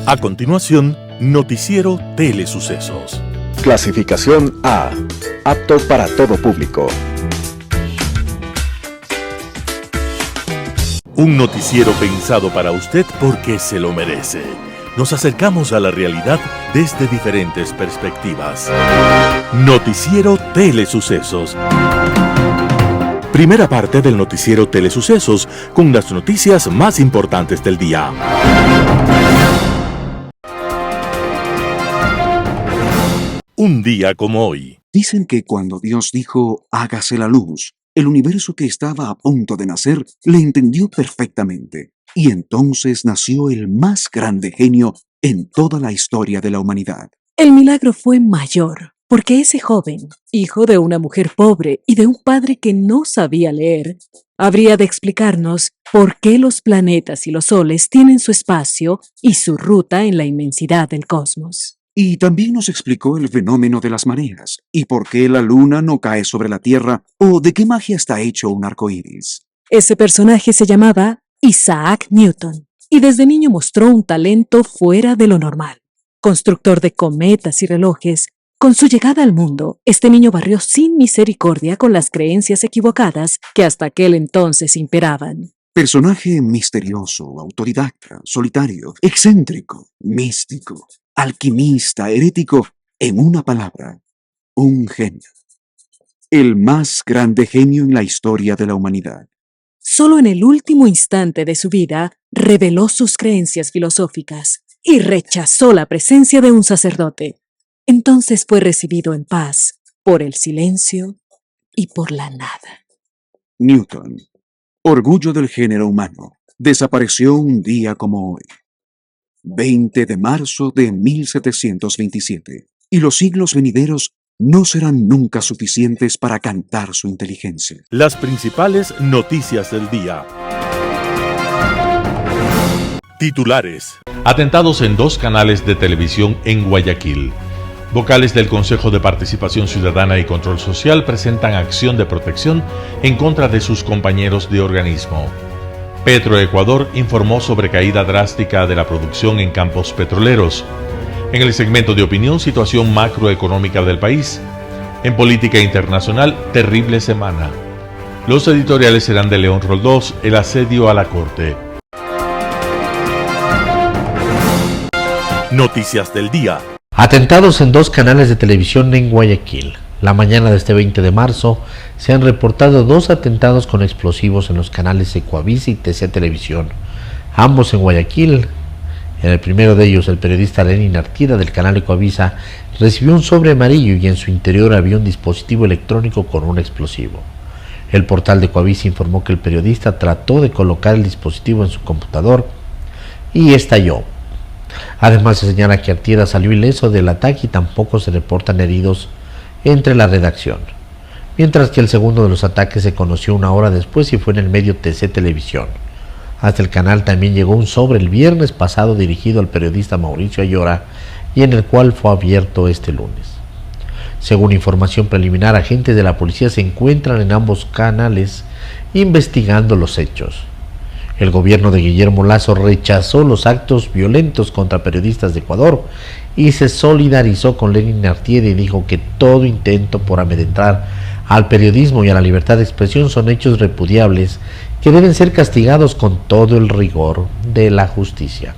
A continuación, Noticiero Telesucesos. Clasificación A. Apto para todo público. Un noticiero pensado para usted porque se lo merece. Nos acercamos a la realidad desde diferentes perspectivas. Noticiero Telesucesos. Primera parte del Noticiero Telesucesos con las noticias más importantes del día. Un día como hoy. Dicen que cuando Dios dijo, hágase la luz, el universo que estaba a punto de nacer le entendió perfectamente. Y entonces nació el más grande genio en toda la historia de la humanidad. El milagro fue mayor, porque ese joven, hijo de una mujer pobre y de un padre que no sabía leer, habría de explicarnos por qué los planetas y los soles tienen su espacio y su ruta en la inmensidad del cosmos. Y también nos explicó el fenómeno de las mareas, y por qué la luna no cae sobre la Tierra, o de qué magia está hecho un arco iris. Ese personaje se llamaba Isaac Newton, y desde niño mostró un talento fuera de lo normal. Constructor de cometas y relojes, con su llegada al mundo, este niño barrió sin misericordia con las creencias equivocadas que hasta aquel entonces imperaban. Personaje misterioso, autodidacta, solitario, excéntrico, místico, alquimista, herético, en una palabra, un genio. El más grande genio en la historia de la humanidad. Solo en el último instante de su vida reveló sus creencias filosóficas y rechazó la presencia de un sacerdote. Entonces fue recibido en paz por el silencio y por la nada. Newton, orgullo del género humano, desapareció un día como hoy, 20 de marzo de 1727, y los siglos venideros no serán nunca suficientes para cantar su inteligencia. Las principales noticias del día. Titulares. Atentados en 2 canales de televisión en Guayaquil. Vocales del Consejo de Participación Ciudadana y Control Social presentan acción de protección en contra de sus compañeros de organismo. Petroecuador informó sobre caída drástica de la producción en campos petroleros. En el segmento de opinión, situación macroeconómica del país. En política internacional, terrible semana. Los editoriales serán de León Roldós, el asedio a la Corte. Noticias del día. Atentados en 2 canales de televisión en Guayaquil. La mañana de este 20 de marzo se han reportado 2 atentados con explosivos en los canales Ecuavisa y TC Televisión, ambos en Guayaquil. En el primero de ellos, el periodista Lenin Artieda del canal Ecuavisa recibió un sobre amarillo y en su interior había un dispositivo electrónico con un explosivo. El portal de Ecuavisa informó que el periodista trató de colocar el dispositivo en su computador y estalló. Además, se señala que Artieda salió ileso del ataque y tampoco se reportan heridos entre la redacción. Mientras que el segundo de los ataques se conoció 1 hora después y fue en el medio TC Televisión. Hasta el canal también llegó un sobre el viernes pasado dirigido al periodista Mauricio Ayora y en el cual fue abierto este lunes. Según información preliminar, agentes de la policía se encuentran en ambos canales investigando los hechos. El gobierno de Guillermo Lasso rechazó los actos violentos contra periodistas de Ecuador y se solidarizó con Lenin Artieda y dijo que todo intento por amedrentar al periodismo y a la libertad de expresión son hechos repudiables que deben ser castigados con todo el rigor de la justicia.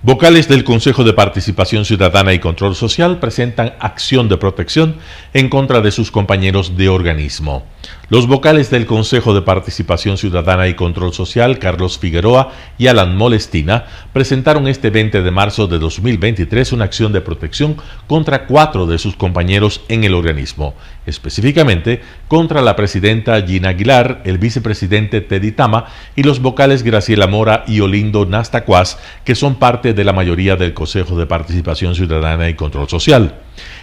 Vocales del Consejo de Participación Ciudadana y Control Social presentan acción de protección en contra de sus compañeros de organismo. Los vocales del Consejo de Participación Ciudadana y Control Social, Carlos Figueroa y Alan Molestina, presentaron este 20 de marzo de 2023 una acción de protección contra 4 de sus compañeros en el organismo, específicamente contra la presidenta Gina Aguilar, el vicepresidente Teddy Tama y los vocales Graciela Mora y Olindo Nastacuaz, que son parte de la mayoría del Consejo de Participación Ciudadana y Control Social.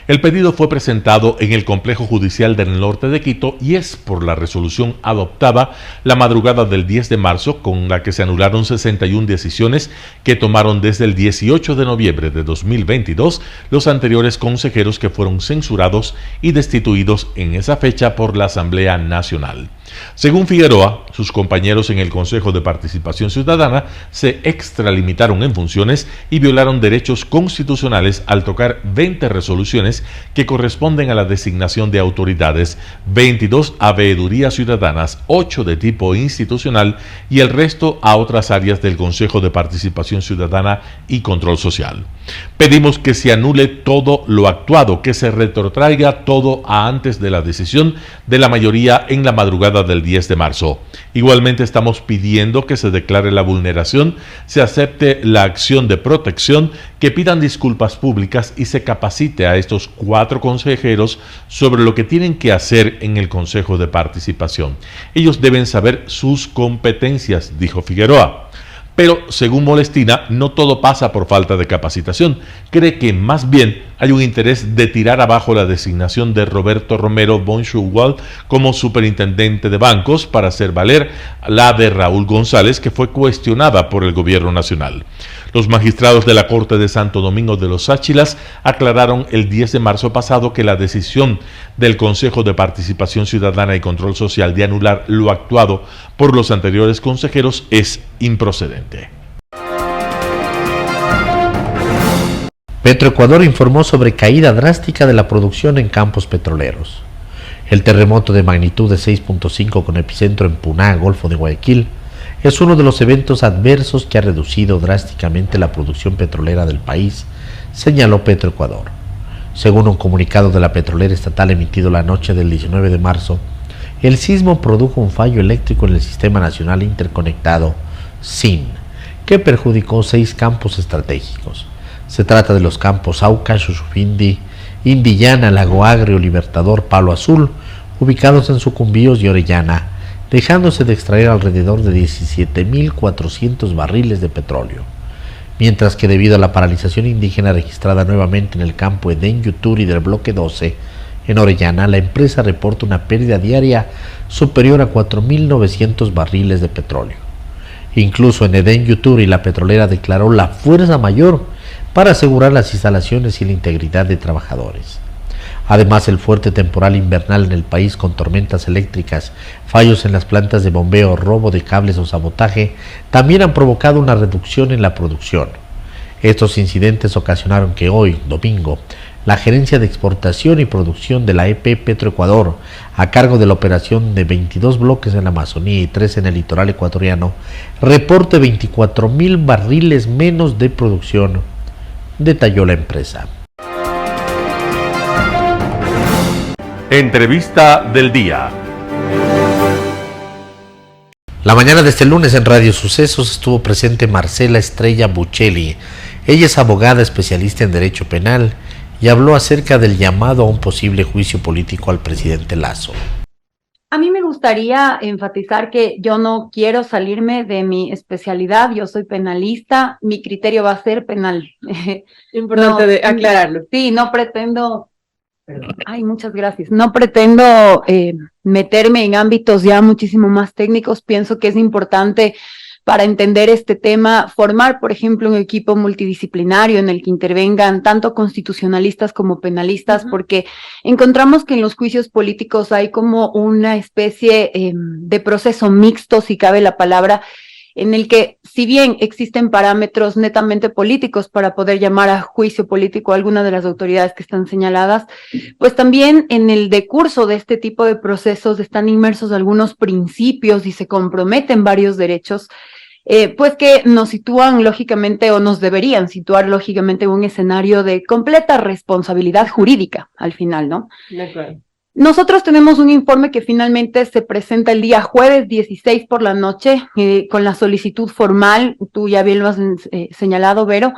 El pedido fue presentado en el Complejo Judicial del Norte de Quito y es por la resolución adoptada la madrugada del 10 de marzo con la que se anularon 61 decisiones que tomaron desde el 18 de noviembre de 2022 los anteriores consejeros que fueron censurados y destituidos en esa fecha por la Asamblea Nacional. Según Figueroa, sus compañeros en el Consejo de Participación Ciudadana se extralimitaron en funciones y violaron derechos constitucionales al tocar 20 resoluciones que corresponden a la designación de autoridades, 22 a veedurías ciudadanas, 8 de tipo institucional y el resto a otras áreas del Consejo de Participación Ciudadana y Control Social. Pedimos que se anule todo lo actuado, que se retrotraiga todo a antes de la decisión de la mayoría en la madrugada del 10 de marzo. Igualmente estamos pidiendo que se declare la vulneración, se acepte la acción de protección, que pidan disculpas públicas y se capacite a estos 4 consejeros sobre lo que tienen que hacer en el Consejo de Participación. Ellos deben saber sus competencias, dijo Figueroa. Pero, según Molestina, no todo pasa por falta de capacitación. Cree que más bien hay un interés de tirar abajo la designación de Roberto Romero Bonchouwal como superintendente de bancos para hacer valer la de Raúl González, que fue cuestionada por el gobierno nacional. Los magistrados de la Corte de Santo Domingo de los Áchilas aclararon el 10 de marzo pasado que la decisión del Consejo de Participación Ciudadana y Control Social de anular lo actuado por los anteriores consejeros es improcedente. Petroecuador informó sobre caída drástica de la producción en campos petroleros. El terremoto de magnitud de 6.5 con epicentro en Puná, Golfo de Guayaquil, es uno de los eventos adversos que ha reducido drásticamente la producción petrolera del país, señaló Petroecuador. Según un comunicado de la petrolera estatal emitido la noche del 19 de marzo, el sismo produjo un fallo eléctrico en el Sistema Nacional Interconectado, SIN, que perjudicó 6 campos estratégicos. Se trata de los campos Auca, Xuxufindi, Indillana, Lago Agrio, Libertador, Palo Azul, ubicados en Sucumbíos y Orellana, dejándose de extraer alrededor de 17.400 barriles de petróleo, mientras que debido a la paralización indígena registrada nuevamente en el campo Edén Yuturi del bloque 12, en Orellana, la empresa reporta una pérdida diaria superior a 4.900 barriles de petróleo. Incluso en Edén Yuturi, la petrolera declaró la fuerza mayor para asegurar las instalaciones y la integridad de trabajadores. Además, el fuerte temporal invernal en el país con tormentas eléctricas, fallos en las plantas de bombeo, robo de cables o sabotaje también han provocado una reducción en la producción. Estos incidentes ocasionaron que hoy, domingo, la Gerencia de Exportación y Producción de la EP Petroecuador, a cargo de la operación de 22 bloques en la Amazonía y 3 en el litoral ecuatoriano, reporte 24.000 barriles menos de producción, detalló la empresa. Entrevista del día. La mañana de este lunes en Radio Sucesos estuvo presente Marcela Estrella Buccelli. Ella es abogada especialista en Derecho Penal y habló acerca del llamado a un posible juicio político al presidente Lasso. A mí me gustaría enfatizar que yo no quiero salirme de mi especialidad, yo soy penalista, mi criterio va a ser penal. Importante aclararlo. Sí, no pretendo... Ay, muchas gracias. No pretendo meterme en ámbitos ya muchísimo más técnicos. Pienso que es importante para entender este tema formar, por ejemplo, un equipo multidisciplinario en el que intervengan tanto constitucionalistas como penalistas, porque encontramos que en los juicios políticos hay como una especie de proceso mixto, si cabe la palabra, en el que, si bien existen parámetros netamente políticos para poder llamar a juicio político a alguna de las autoridades que están señaladas, pues también en el decurso de este tipo de procesos están inmersos algunos principios y se comprometen varios derechos, pues que nos sitúan lógicamente o nos deberían situar lógicamente en un escenario de completa responsabilidad jurídica al final, ¿no? De acuerdo. Nosotros tenemos un informe que finalmente se presenta el día jueves 16 por la noche con la solicitud formal, tú ya bien lo has señalado, Vero,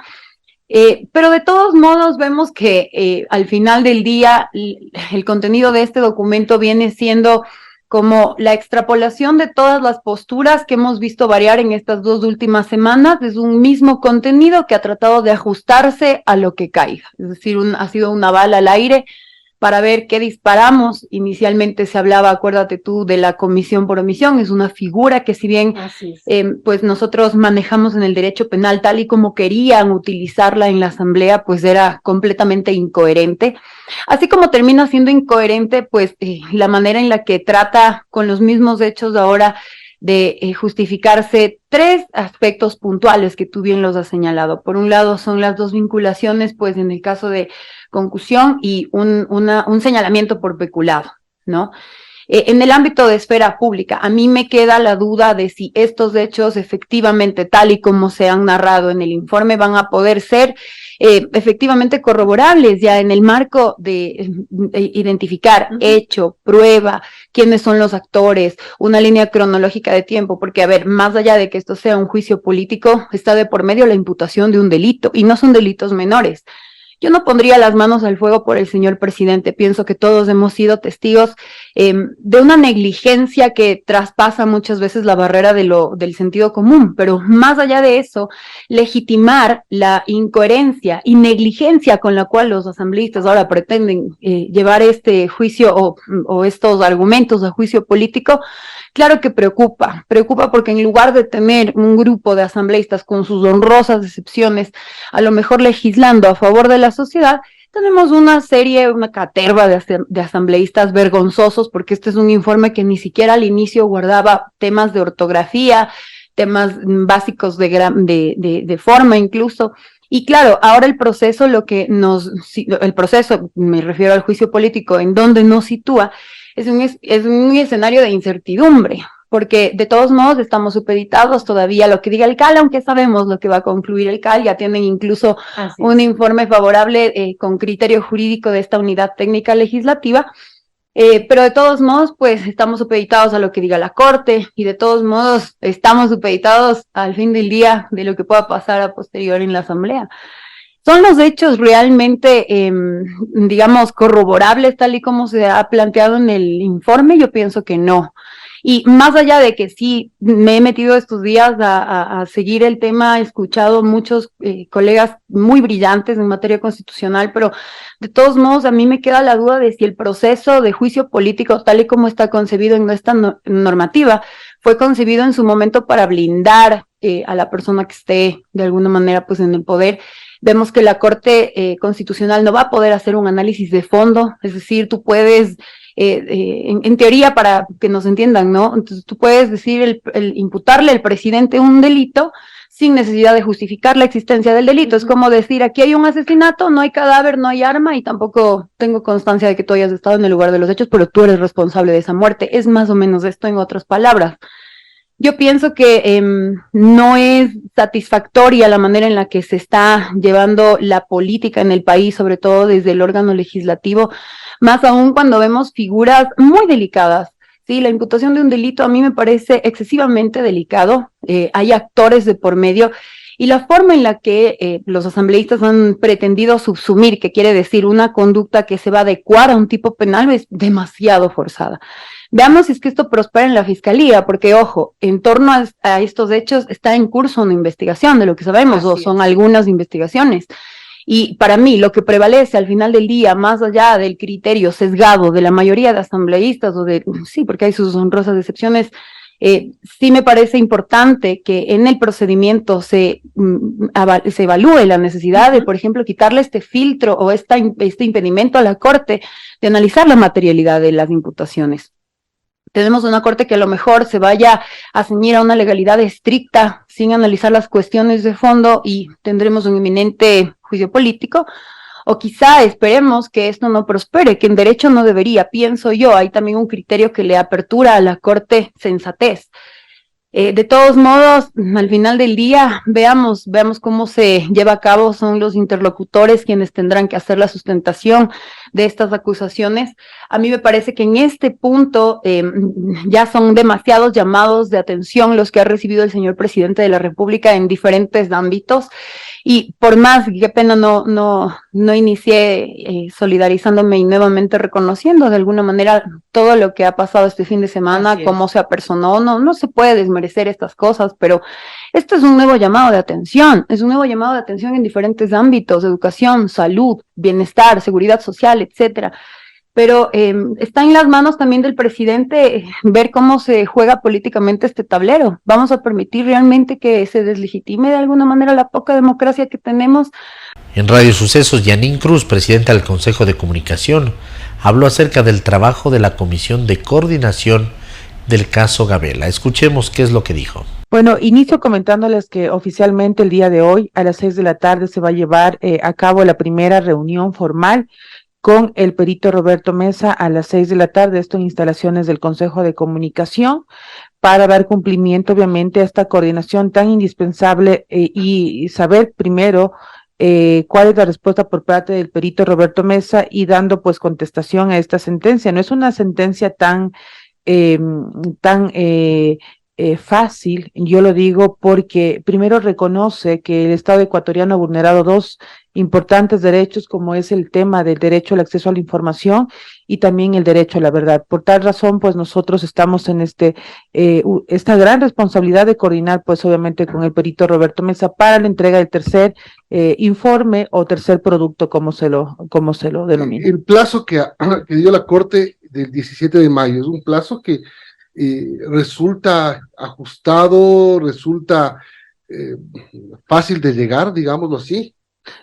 pero de todos modos vemos que al final del día el contenido de este documento viene siendo como la extrapolación de todas las posturas que hemos visto variar en estas 2 últimas semanas. Es un mismo contenido que ha tratado de ajustarse a lo que caiga, es decir, ha sido una bala al aire para ver qué disparamos. Inicialmente se hablaba, acuérdate tú, de la comisión por omisión, es una figura que si bien pues nosotros manejamos en el derecho penal tal y como querían utilizarla en la asamblea, pues era completamente incoherente. Así como termina siendo incoherente, pues la manera en la que trata con los mismos hechos ahora de justificarse tres aspectos puntuales que tú bien los has señalado. Por un lado son las dos vinculaciones, pues en el caso de concusión y un señalamiento por peculado, ¿no? En el ámbito de esfera pública, a mí me queda la duda de si estos hechos efectivamente, tal y como se han narrado en el informe, van a poder ser efectivamente corroborables ya en el marco de identificar hecho, prueba, quiénes son los actores, una línea cronológica de tiempo, porque a ver, más allá de que esto sea un juicio político, está de por medio la imputación de un delito, y no son delitos menores. Yo no pondría las manos al fuego por el señor presidente. Pienso que todos hemos sido testigos de una negligencia que traspasa muchas veces la barrera del sentido común, pero más allá de eso, legitimar la incoherencia y negligencia con la cual los asambleístas ahora pretenden llevar este juicio o estos argumentos a juicio político, claro que preocupa porque en lugar de tener un grupo de asambleístas con sus honrosas excepciones, a lo mejor legislando a favor de la sociedad, tenemos una caterva de asambleístas vergonzosos, porque este es un informe que ni siquiera al inicio guardaba temas de ortografía, temas básicos de forma incluso. Y claro, ahora el proceso, me refiero al juicio político, en donde nos sitúa, es un escenario de incertidumbre, porque de todos modos estamos supeditados todavía a lo que diga el CAL, aunque sabemos lo que va a concluir el CAL, ya tienen incluso un informe favorable con criterio jurídico de esta unidad técnica legislativa, pero de todos modos, pues estamos supeditados a lo que diga la Corte, y de todos modos estamos supeditados al fin del día de lo que pueda pasar a posterior en la Asamblea. ¿Son los hechos realmente, digamos, corroborables tal y como se ha planteado en el informe? Yo pienso que no. Y más allá de que sí, me he metido estos días a seguir el tema, he escuchado muchos colegas muy brillantes en materia constitucional, pero de todos modos a mí me queda la duda de si el proceso de juicio político, tal y como está concebido en esta normativa, fue concebido en su momento para blindar a la persona que esté de alguna manera pues en el poder. Vemos que la Corte Constitucional no va a poder hacer un análisis de fondo, es decir, tú puedes, en teoría, para que nos entiendan, ¿no? Entonces tú puedes decir, imputarle al presidente un delito sin necesidad de justificar la existencia del delito. Es como decir, aquí hay un asesinato, no hay cadáver, no hay arma, y tampoco tengo constancia de que tú hayas estado en el lugar de los hechos, pero tú eres responsable de esa muerte. Es más o menos esto en otras palabras. Yo pienso que no es satisfactoria la manera en la que se está llevando la política en el país, sobre todo desde el órgano legislativo, más aún cuando vemos figuras muy delicadas. Sí, la imputación de un delito a mí me parece excesivamente delicado, hay actores de por medio, y la forma en la que los asambleístas han pretendido subsumir, que quiere decir una conducta que se va a adecuar a un tipo penal, es demasiado forzada. Veamos si es que esto prospera en la fiscalía, porque, ojo, en torno a estos hechos está en curso una investigación, de lo que sabemos, o son algunas investigaciones. Y para mí, lo que prevalece al final del día, más allá del criterio sesgado de la mayoría de asambleístas, sí, porque hay sus honrosas excepciones, sí me parece importante que en el procedimiento se evalúe la necesidad de, por ejemplo, quitarle este filtro o este impedimento a la Corte de analizar la materialidad de las imputaciones. Tenemos una Corte que a lo mejor se vaya a ceñir a una legalidad estricta sin analizar las cuestiones de fondo, y tendremos un inminente juicio político, o quizá esperemos que esto no prospere, que en derecho no debería, pienso yo. Hay también un criterio que le apertura a la Corte sensatez. De todos modos, al final del día, veamos cómo se lleva a cabo. Son los interlocutores quienes tendrán que hacer la sustentación de estas acusaciones. A mí me parece que en este punto ya son demasiados llamados de atención los que ha recibido el señor presidente de la República en diferentes ámbitos, y por más, qué pena no inicié solidarizándome y nuevamente reconociendo de alguna manera todo lo que ha pasado este fin de semana, cómo se apersonó. No se puede desmerecer estas cosas, pero esto es un nuevo llamado de atención, en diferentes ámbitos: educación, salud, bienestar, seguridad social, etcétera. pero está en las manos también del presidente ver cómo se juega políticamente este tablero. ¿Vamos a permitir realmente que se deslegitime de alguna manera la poca democracia que tenemos? En Radio Sucesos, Yanín Cruz, presidenta del Consejo de Comunicación, habló acerca del trabajo de la Comisión de Coordinación del caso Gabela. Escuchemos qué es lo que dijo. Bueno, inicio comentándoles que oficialmente el día de hoy a las 6 de la tarde se va a llevar a cabo la primera reunión formal con el perito Roberto Mesa a las 6 de la tarde, esto en instalaciones del Consejo de Comunicación, para dar cumplimiento obviamente a esta coordinación tan indispensable y saber primero cuál es la respuesta por parte del perito Roberto Mesa y dando pues contestación a esta sentencia. No es una sentencia tan fácil, yo lo digo porque primero reconoce que el Estado ecuatoriano ha vulnerado dos importantes derechos, como es el tema del derecho al acceso a la información y también el derecho a la verdad. Por tal razón, pues nosotros estamos en esta gran responsabilidad de coordinar, pues obviamente con el perito Roberto Mesa para la entrega del tercer informe o tercer producto, como se lo denomina. El plazo que dio la Corte del 17 de mayo es un plazo que resulta ajustado, resulta fácil de llegar, digámoslo así.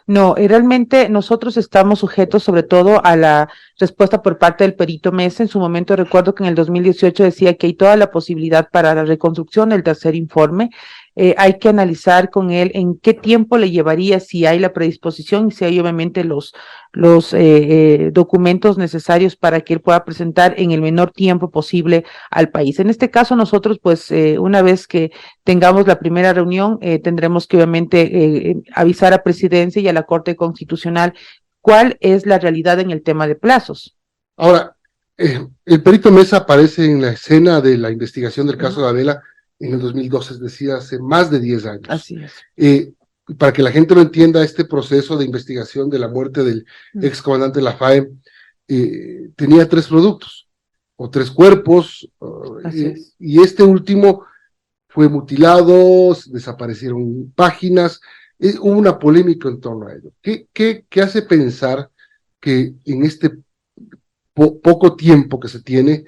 No, realmente nosotros estamos sujetos sobre todo a la respuesta por parte del perito Mesa. En su momento recuerdo que en el 2018 decía que hay toda la posibilidad para la reconstrucción del tercer informe. Hay que analizar con él en qué tiempo le llevaría, si hay la predisposición y si hay obviamente los documentos necesarios para que él pueda presentar en el menor tiempo posible al país. En este caso nosotros pues una vez que tengamos la primera reunión tendremos que obviamente avisar a Presidencia y a la Corte Constitucional cuál es la realidad en el tema de plazos. Ahora, el perito Mesa aparece en la escena de la investigación del caso Gabela en el 2012, es decir, hace más de 10 años. Así es. Para que la gente lo entienda, este proceso de investigación de la muerte del excomandante Lafaye tenía 3 productos, o 3 cuerpos, y este último fue mutilado, desaparecieron páginas, hubo una polémica en torno a ello. ¿Qué hace pensar que en este poco tiempo que se tiene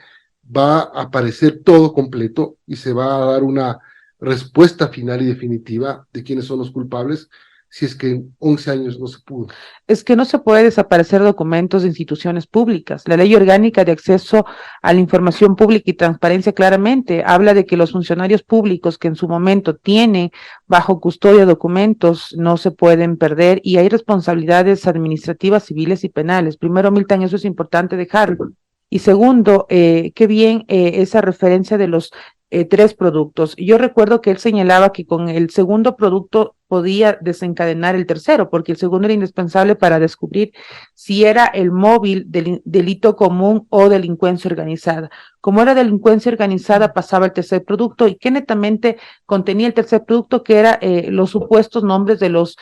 va a aparecer todo completo y se va a dar una respuesta final y definitiva de quiénes son los culpables, si es que en 11 años no se pudo? Es que no se puede desaparecer documentos de instituciones públicas. La Ley Orgánica de Acceso a la Información Pública y Transparencia claramente habla de que los funcionarios públicos que en su momento tienen bajo custodia documentos no se pueden perder y hay responsabilidades administrativas, civiles y penales. Primero, Milton, eso es importante dejarlo. Y segundo, qué bien esa referencia de los 3 productos. Yo recuerdo que él señalaba que con el segundo producto podía desencadenar el tercero, porque el segundo era indispensable para descubrir si era el móvil del delito común o delincuencia organizada. Como era delincuencia organizada, pasaba el tercer producto y que netamente contenía el tercer producto, que era los supuestos nombres de los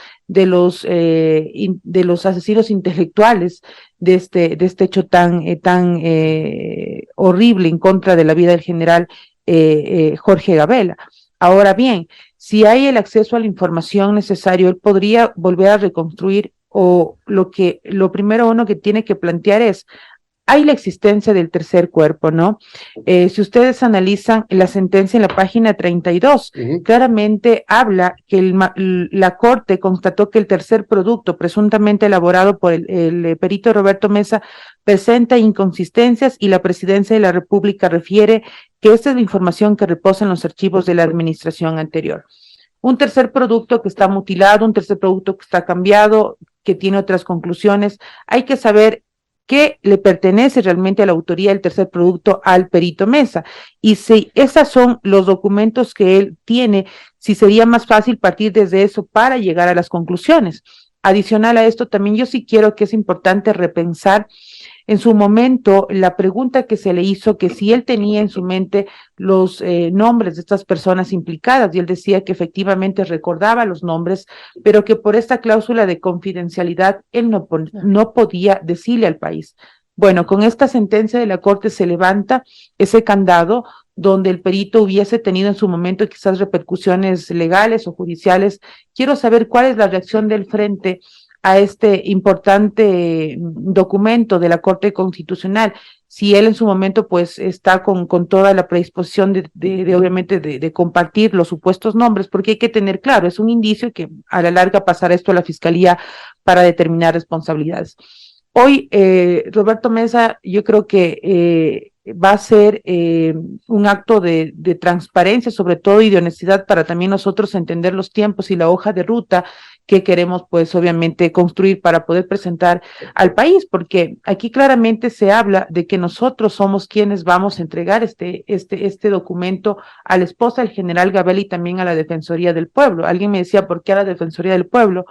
asesinos intelectuales de este hecho tan horrible en contra de la vida del general Jorge Gabela. Ahora bien, si hay el acceso a la información necesario, él podría volver a reconstruir, o lo primero uno que tiene que plantear es, hay la existencia del tercer cuerpo, ¿no? Si ustedes analizan la sentencia en la página 32, claramente habla que la Corte constató que el tercer producto, presuntamente elaborado por el perito Roberto Mesa, presenta inconsistencias y la Presidencia de la República refiere que esta es la información que reposa en los archivos de la administración anterior. Un tercer producto que está mutilado, un tercer producto que está cambiado, que tiene otras conclusiones, hay que saber qué le pertenece realmente a la autoría del tercer producto al perito Mesa. Y si esos son los documentos que él tiene, si sería más fácil partir desde eso para llegar a las conclusiones. Adicional a esto, también yo sí quiero que es importante repensar en su momento la pregunta que se le hizo, que si él tenía en su mente los nombres de estas personas implicadas, y él decía que efectivamente recordaba los nombres, pero que por esta cláusula de confidencialidad él no podía decirle al país. Bueno, con esta sentencia de la Corte se levanta ese candado donde el perito hubiese tenido en su momento quizás repercusiones legales o judiciales. Quiero saber cuál es la reacción del frente a este importante documento de la Corte Constitucional, si él en su momento pues está con toda la predisposición obviamente de compartir los supuestos nombres, porque hay que tener claro, es un indicio que a la larga pasará esto a la Fiscalía para determinar responsabilidades. Hoy, Roberto Mesa, yo creo que va a ser un acto de transparencia, sobre todo, y de honestidad para también nosotros entender los tiempos y la hoja de ruta que queremos, pues, obviamente, construir para poder presentar al país, porque aquí claramente se habla de que nosotros somos quienes vamos a entregar este documento a la esposa del general Gabel y también a la Defensoría del Pueblo. Alguien me decía, ¿por qué a la Defensoría del Pueblo?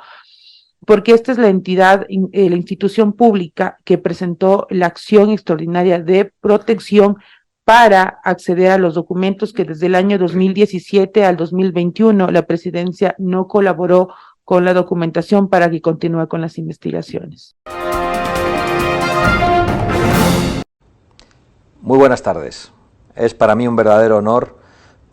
Porque esta es la entidad, la institución pública que presentó la acción extraordinaria de protección para acceder a los documentos que desde el año 2017 al 2021 la presidencia no colaboró con la documentación para que continúe con las investigaciones. Muy buenas tardes. Es para mí un verdadero honor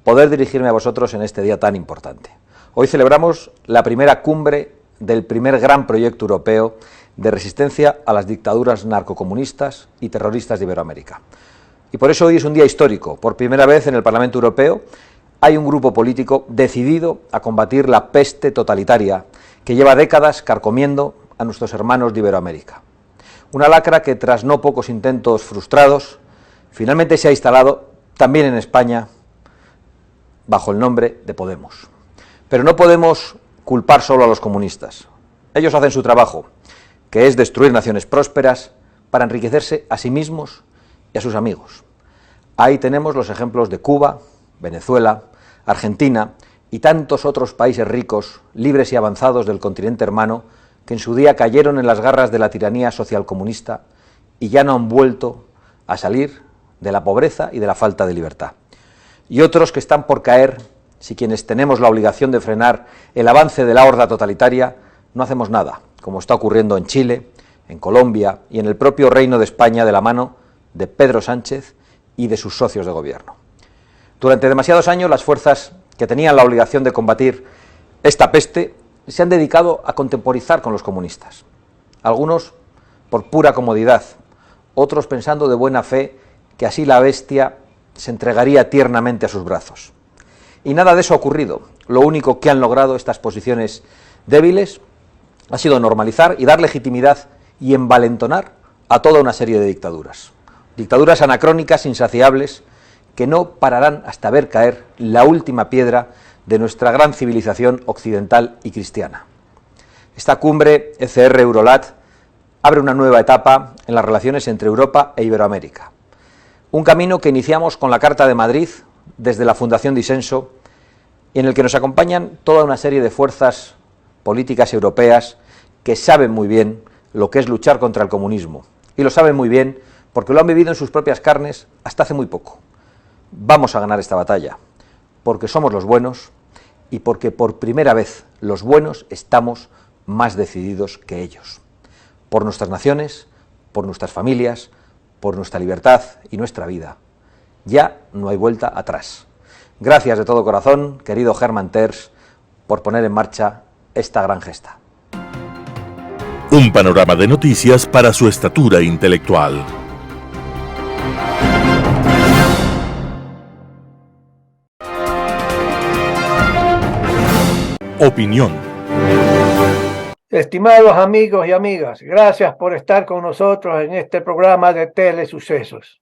poder dirigirme a vosotros en este día tan importante. Hoy celebramos la primera cumbre del primer gran proyecto europeo de resistencia a las dictaduras narcocomunistas y terroristas de Iberoamérica. Y por eso hoy es un día histórico. Por primera vez en el Parlamento Europeo hay un grupo político decidido a combatir la peste totalitaria que lleva décadas carcomiendo a nuestros hermanos de Iberoamérica. Una lacra que, tras no pocos intentos frustrados, finalmente se ha instalado también en España bajo el nombre de Podemos. Pero no podemos culpar solo a los comunistas. Ellos hacen su trabajo, que es destruir naciones prósperas para enriquecerse a sí mismos y a sus amigos. Ahí tenemos los ejemplos de Cuba, Venezuela, Argentina y tantos otros países ricos, libres y avanzados del continente hermano, que en su día cayeron en las garras de la tiranía socialcomunista y ya no han vuelto a salir de la pobreza y de la falta de libertad. Y otros que están por caer si quienes tenemos la obligación de frenar el avance de la horda totalitaria no hacemos nada, como está ocurriendo en Chile, en Colombia y en el propio Reino de España de la mano de Pedro Sánchez y de sus socios de gobierno. Durante demasiados años las fuerzas que tenían la obligación de combatir esta peste se han dedicado a contemporizar con los comunistas. Algunos por pura comodidad, otros pensando de buena fe que así la bestia se entregaría tiernamente a sus brazos. Y nada de eso ha ocurrido. Lo único que han logrado estas posiciones débiles ha sido normalizar y dar legitimidad y envalentonar a toda una serie de dictaduras. Dictaduras anacrónicas, insaciables, que no pararán hasta ver caer la última piedra de nuestra gran civilización occidental y cristiana. Esta cumbre ECR-Eurolat abre una nueva etapa en las relaciones entre Europa e Iberoamérica. Un camino que iniciamos con la Carta de Madrid desde la Fundación Disenso, y en el que nos acompañan toda una serie de fuerzas políticas europeas que saben muy bien lo que es luchar contra el comunismo, y lo saben muy bien porque lo han vivido en sus propias carnes hasta hace muy poco. Vamos a ganar esta batalla, porque somos los buenos y porque por primera vez los buenos estamos más decididos que ellos, por nuestras naciones, por nuestras familias, por nuestra libertad y nuestra vida. Ya no hay vuelta atrás. Gracias de todo corazón, querido Germán Terç, por poner en marcha esta gran gesta. Un panorama de noticias para su estatura intelectual. Opinión. Estimados amigos y amigas, gracias por estar con nosotros en este programa de Telesucesos.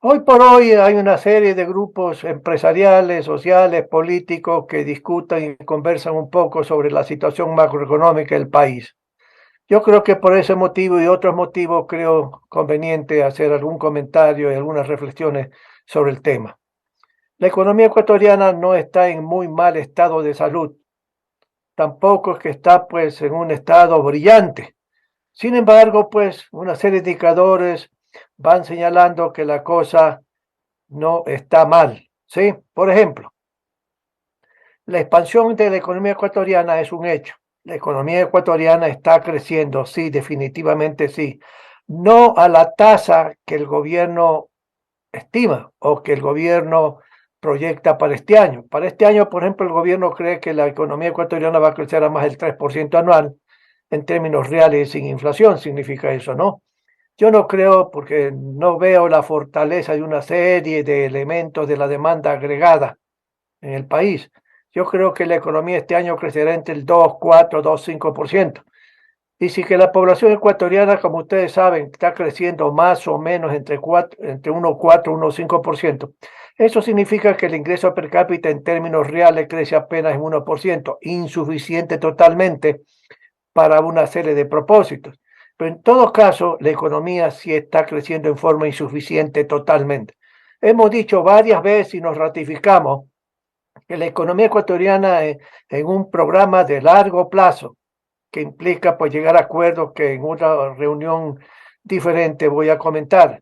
Hoy por hoy hay una serie de grupos empresariales, sociales, políticos que discuten y conversan un poco sobre la situación macroeconómica del país. Yo creo que por ese motivo y otros motivos creo conveniente hacer algún comentario y algunas reflexiones sobre el tema. La economía ecuatoriana no está en muy mal estado de salud. Tampoco es que está pues en un estado brillante. Sin embargo, pues una serie de indicadores van señalando que la cosa no está mal, ¿sí? Por ejemplo, la expansión de la economía ecuatoriana es un hecho. La economía ecuatoriana está creciendo, sí, definitivamente sí. No a la tasa que el gobierno estima o que el gobierno proyecta para este año. Para este año, por ejemplo, el gobierno cree que la economía ecuatoriana va a crecer a más del 3% anual. en términos reales sin inflación, significa eso, ¿no? Yo no creo, porque no veo la fortaleza de una serie de elementos de la demanda agregada en el país. Yo creo que la economía este año crecerá entre el 2,4, 2,5%. Y si que la población ecuatoriana, como ustedes saben, está creciendo más o menos entre 1,4 y 1,5%, eso significa que el ingreso per cápita en términos reales crece apenas en 1%, insuficiente totalmente para una serie de propósitos. Pero en todo caso, la economía sí está creciendo en forma insuficiente totalmente. Hemos dicho varias veces y nos ratificamos que la economía ecuatoriana en un programa de largo plazo, que implica pues llegar a acuerdos que en una reunión diferente voy a comentar,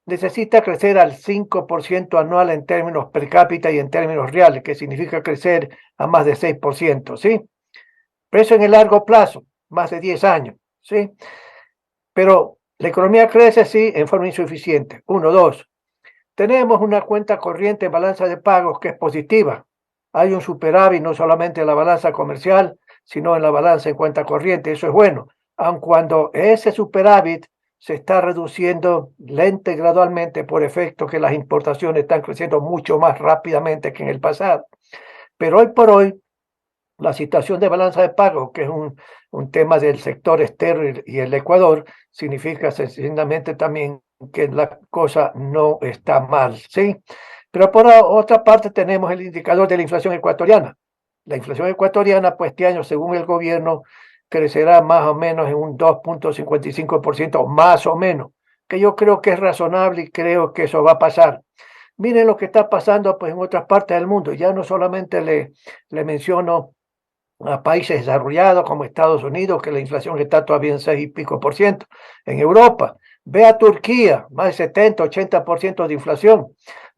necesita crecer al 5% anual en términos per cápita y en términos reales, que significa crecer a más de 6%, ¿sí? Pero eso en el largo plazo, más de 10 años, ¿sí? Pero la economía crece, sí, en forma insuficiente. Uno, dos. Tenemos una cuenta corriente en balanza de pagos que es positiva. Hay un superávit no solamente en la balanza comercial, sino en la balanza en cuenta corriente. Eso es bueno, aun cuando ese superávit se está reduciendo lenta y gradualmente por efecto que las importaciones están creciendo mucho más rápidamente que en el pasado. Pero hoy por hoy, la situación de balanza de pago, que es un tema del sector externo y el Ecuador, significa sencillamente también que la cosa no está mal, ¿sí? Pero por otra parte tenemos el indicador de la inflación ecuatoriana. La inflación ecuatoriana, pues este año, según el gobierno, crecerá más o menos en un 2,55%, más o menos, que yo creo que es razonable y creo que eso va a pasar. Miren lo que está pasando pues en otras partes del mundo. Ya no solamente le menciono a países desarrollados como Estados Unidos, que la inflación está todavía en 6 y pico por ciento. En Europa, ve a Turquía, más de 70, 80% de inflación.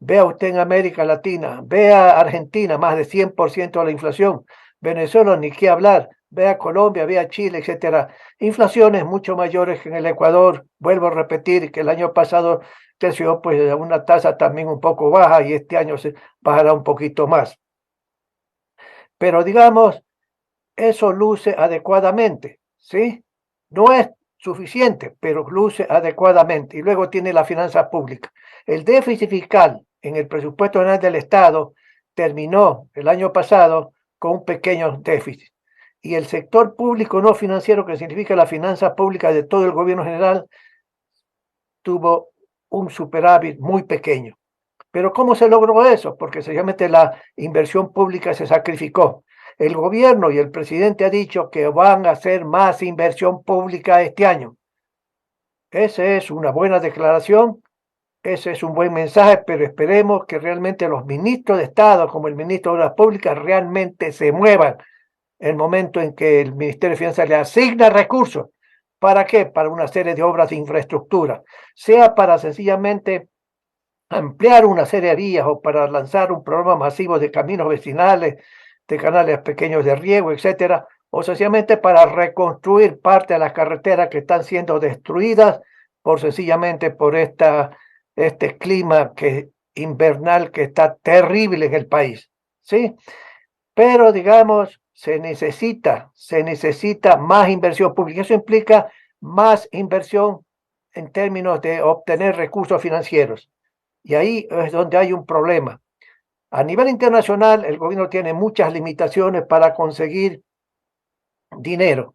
Vea usted en América Latina, ve a Argentina, más de 100% de la inflación. Venezuela, ni qué hablar. Ve a Colombia, ve a Chile, etcétera. Inflaciones mucho mayores que en el Ecuador. Vuelvo a repetir que el año pasado creció pues a una tasa también un poco baja y este año se bajará un poquito más. Pero digamos, eso luce adecuadamente, ¿sí? No es suficiente, pero luce adecuadamente. Y luego tiene la finanza pública. El déficit fiscal en el presupuesto general del Estado terminó el año pasado con un pequeño déficit. Y el sector público no financiero, que significa la finanza pública de todo el gobierno general, tuvo un superávit muy pequeño. Pero ¿cómo se logró eso? Porque sencillamente la inversión pública se sacrificó. El gobierno y el presidente ha dicho que van a hacer más inversión pública este año. Esa es una buena declaración, ese es un buen mensaje, pero esperemos que realmente los ministros de Estado, como el ministro de Obras Públicas, realmente se muevan en el momento en que el Ministerio de Finanzas le asigna recursos. ¿Para qué? Para una serie de obras de infraestructura, sea para sencillamente ampliar una serie de vías o para lanzar un programa masivo de caminos vecinales, de canales pequeños de riego, etcétera, o sencillamente para reconstruir parte de las carreteras que están siendo destruidas sencillamente por este clima invernal que está terrible en el país, ¿sí? Pero digamos, se necesita más inversión pública. Eso implica más inversión en términos de obtener recursos financieros. Y ahí es donde hay un problema. A nivel internacional, el gobierno tiene muchas limitaciones para conseguir dinero.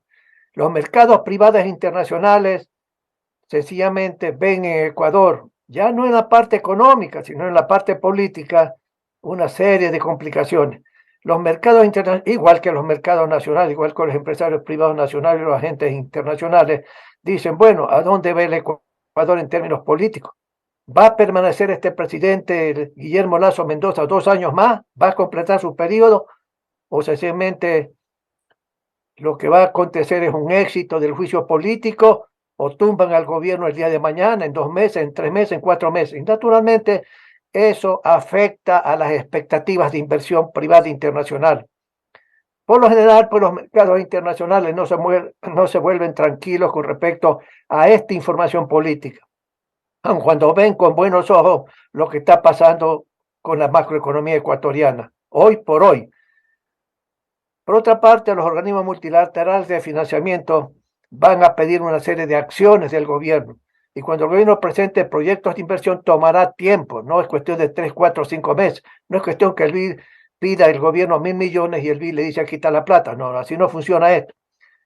Los mercados privados internacionales sencillamente ven en Ecuador, ya no en la parte económica, sino en la parte política, una serie de complicaciones. Los mercados internacionales, igual que los mercados nacionales, igual que los empresarios privados nacionales y los agentes internacionales, dicen, bueno, ¿a dónde va el Ecuador en términos políticos? ¿Va a permanecer este presidente Guillermo Lasso Mendoza 2 años más? ¿Va a completar su periodo? ¿O sencillamente lo que va a acontecer es un éxito del juicio político? ¿O tumban al gobierno el día de mañana, en 2 meses, en 3 meses, en 4 meses? Y naturalmente, eso afecta a las expectativas de inversión privada internacional. Por lo general, pues los mercados internacionales no se vuelven tranquilos con respecto a esta información política, aun cuando ven con buenos ojos lo que está pasando con la macroeconomía ecuatoriana, hoy por hoy. Por otra parte, los organismos multilaterales de financiamiento van a pedir una serie de acciones del gobierno. Y cuando el gobierno presente proyectos de inversión tomará tiempo, no es cuestión de 3, 4, 5 meses. No es cuestión que el BID pida el gobierno 1.000 millones y el BID le dice aquí está la plata. No, así no funciona esto.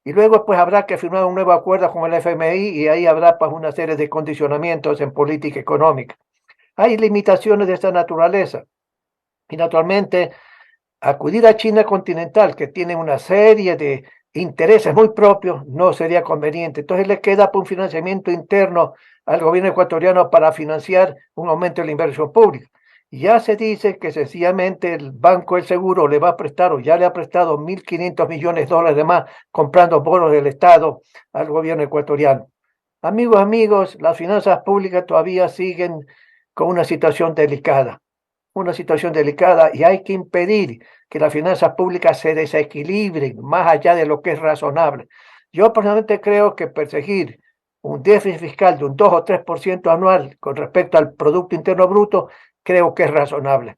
Y luego pues habrá que firmar un nuevo acuerdo con el FMI y ahí habrá pues una serie de condicionamientos en política económica. Hay limitaciones de esta naturaleza. Y naturalmente acudir a China continental, que tiene una serie de intereses muy propios, no sería conveniente. Entonces le queda un financiamiento interno al gobierno ecuatoriano para financiar un aumento de la inversión pública. Ya se dice que sencillamente el Banco del Seguro le va a prestar o ya le ha prestado $1.500 millones de más comprando bonos del Estado al gobierno ecuatoriano. Amigos, las finanzas públicas todavía siguen con una situación delicada y hay que impedir que las finanzas públicas se desequilibren más allá de lo que es razonable. Yo personalmente creo que perseguir un déficit fiscal de un 2 o 3% anual con respecto al Producto Interno Bruto, creo que es razonable.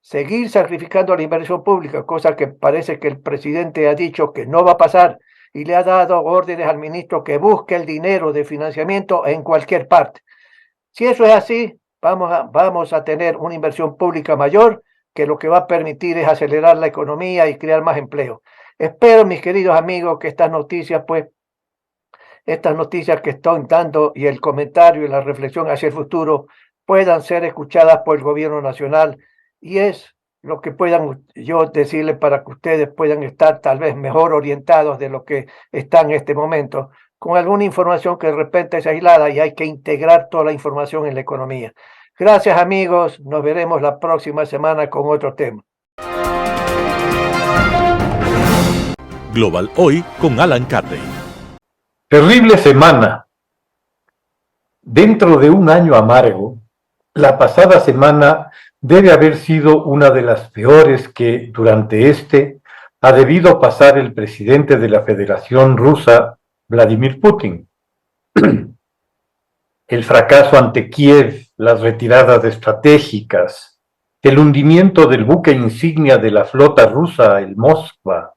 Seguir sacrificando la inversión pública, cosa que parece que el presidente ha dicho que no va a pasar y le ha dado órdenes al ministro que busque el dinero de financiamiento en cualquier parte. Si eso es así, vamos a tener una inversión pública mayor que lo que va a permitir es acelerar la economía y crear más empleo. Espero, mis queridos amigos, que estas noticias que estoy dando y el comentario y la reflexión hacia el futuro puedan ser escuchadas por el gobierno nacional y es lo que puedan yo decirles para que ustedes puedan estar tal vez mejor orientados de lo que están en este momento, con alguna información que de repente es aislada y hay que integrar toda la información en la economía. Gracias amigos, nos veremos la próxima semana con otro tema. Global Hoy con Alan Carney. Terrible semana. Dentro de un año amargo, la pasada semana debe haber sido una de las peores que durante ha debido pasar el presidente de la Federación Rusa, Vladimir Putin. El fracaso ante Kiev, las retiradas estratégicas, el hundimiento del buque insignia de la flota rusa, el Moskva,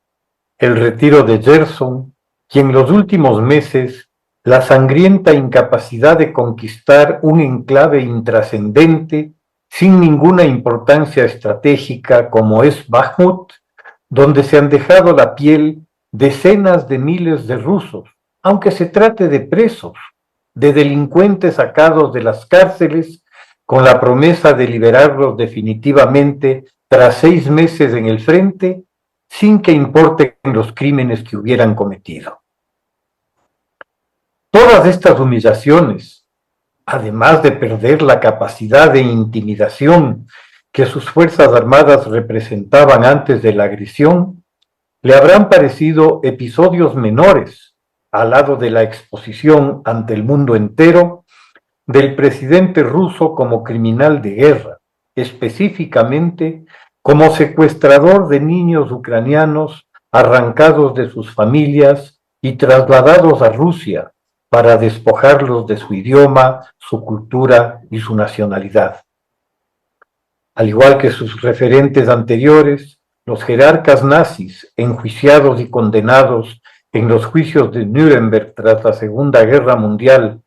el retiro de Gerson y en los últimos meses la sangrienta incapacidad de conquistar un enclave intrascendente sin ninguna importancia estratégica como es Bakhmut, donde se han dejado la piel decenas de miles de rusos, aunque se trate de presos, de delincuentes sacados de las cárceles con la promesa de liberarlos definitivamente tras 6 meses en el frente, sin que importen los crímenes que hubieran cometido. Todas estas humillaciones, además de perder la capacidad de intimidación que sus fuerzas armadas representaban antes de la agresión, le habrán parecido episodios menores al lado de la exposición ante el mundo entero del presidente ruso como criminal de guerra, específicamente como secuestrador de niños ucranianos arrancados de sus familias y trasladados a Rusia para despojarlos de su idioma, su cultura y su nacionalidad. Al igual que sus referentes anteriores, los jerarcas nazis, enjuiciados y condenados en los juicios de Nuremberg tras la Segunda Guerra Mundial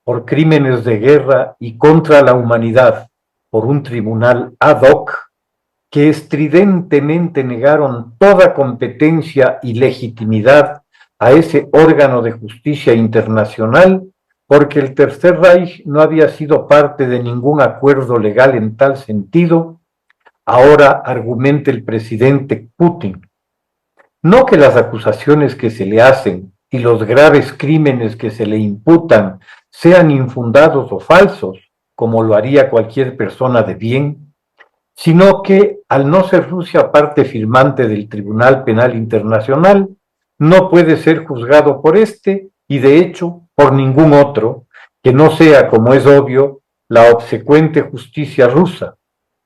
por crímenes de guerra y contra la humanidad por un tribunal ad hoc, que estridentemente negaron toda competencia y legitimidad a ese órgano de justicia internacional, porque el Tercer Reich no había sido parte de ningún acuerdo legal en tal sentido, ahora argumenta el presidente Putin. No que las acusaciones que se le hacen y los graves crímenes que se le imputan sean infundados o falsos, como lo haría cualquier persona de bien, sino que, al no ser Rusia parte firmante del Tribunal Penal Internacional, no puede ser juzgado por y, de hecho, por ningún otro, que no sea, como es obvio, la obsecuente justicia rusa,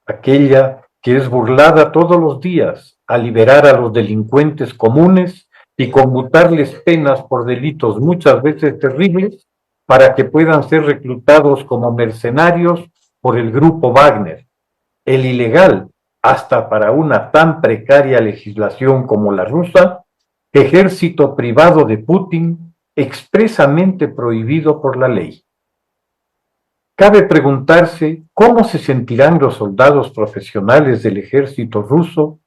aquella que es burlada todos los días a liberar a los delincuentes comunes y conmutarles penas por delitos muchas veces terribles para que puedan ser reclutados como mercenarios por el grupo Wagner, el ilegal, hasta para una tan precaria legislación como la rusa, ejército privado de Putin expresamente prohibido por la ley. Cabe preguntarse cómo se sentirán los soldados profesionales del ejército ruso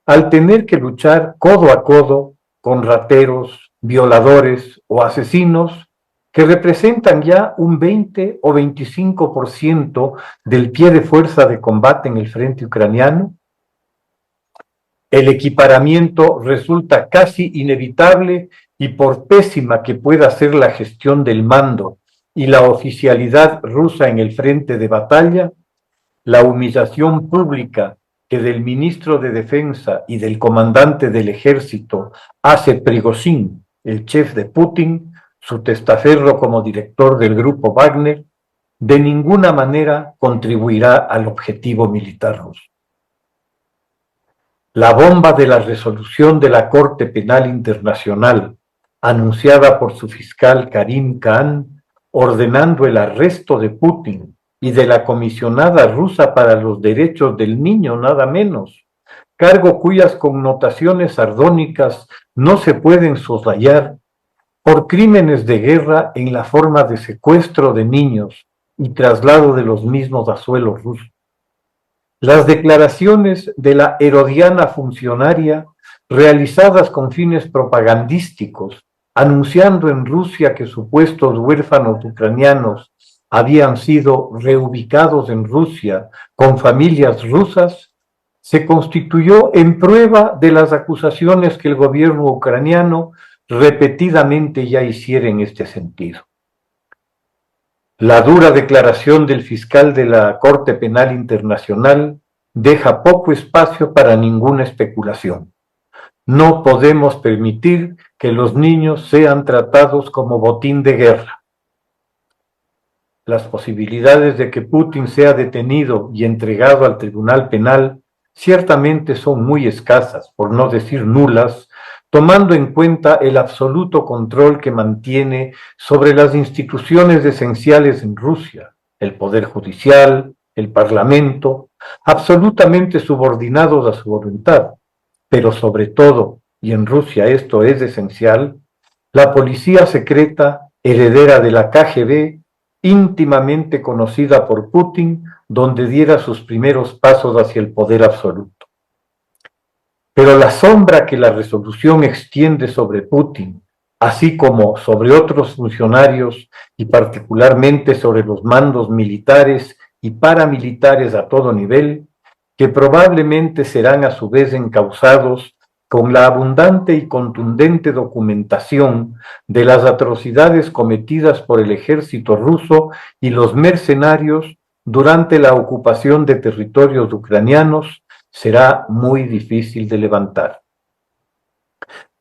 al tener que luchar codo a codo con rateros, violadores o asesinos que representan ya un 20 o 25% del pie de fuerza de combate en el frente ucraniano. El equiparamiento resulta casi inevitable y por pésima que pueda ser la gestión del mando y la oficialidad rusa en el frente de batalla, la humillación pública que del ministro de Defensa y del comandante del ejército hace Prigozhin, el chef de Putin, su testaferro como director del grupo Wagner, de ninguna manera contribuirá al objetivo militar ruso. La bomba de la resolución de la Corte Penal Internacional, anunciada por su fiscal Karim Khan, ordenando el arresto de Putin y de la comisionada rusa para los derechos del niño, nada menos, cargo cuyas connotaciones sardónicas no se pueden soslayar, por crímenes de guerra en la forma de secuestro de niños y traslado de los mismos a suelo ruso. Las declaraciones de la herodiana funcionaria realizadas con fines propagandísticos, anunciando en Rusia que supuestos huérfanos ucranianos habían sido reubicados en Rusia con familias rusas, se constituyó en prueba de las acusaciones que el gobierno ucraniano repetidamente ya hiciera en este sentido. La dura declaración del fiscal de la Corte Penal Internacional deja poco espacio para ninguna especulación. No podemos permitir que los niños sean tratados como botín de guerra. Las posibilidades de que Putin sea detenido y entregado al Tribunal Penal ciertamente son muy escasas, por no decir nulas, tomando en cuenta el absoluto control que mantiene sobre las instituciones esenciales en Rusia, el Poder Judicial, el Parlamento, absolutamente subordinados a su voluntad, pero sobre todo, y en Rusia esto es esencial, la policía secreta, heredera de la KGB, íntimamente conocida por Putin, donde diera sus primeros pasos hacia el poder absoluto. Pero la sombra que la resolución extiende sobre Putin, así como sobre otros funcionarios y particularmente sobre los mandos militares y paramilitares a todo nivel, que probablemente serán a su vez encausados con la abundante y contundente documentación de las atrocidades cometidas por el ejército ruso y los mercenarios durante la ocupación de territorios ucranianos, será muy difícil de levantar.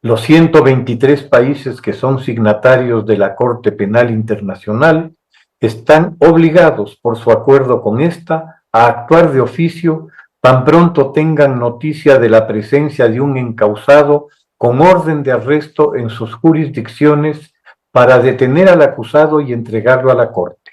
Los 123 países que son signatarios de la Corte Penal Internacional están obligados por su acuerdo con esta a actuar de oficio tan pronto tengan noticia de la presencia de un encausado con orden de arresto en sus jurisdicciones para detener al acusado y entregarlo a la Corte.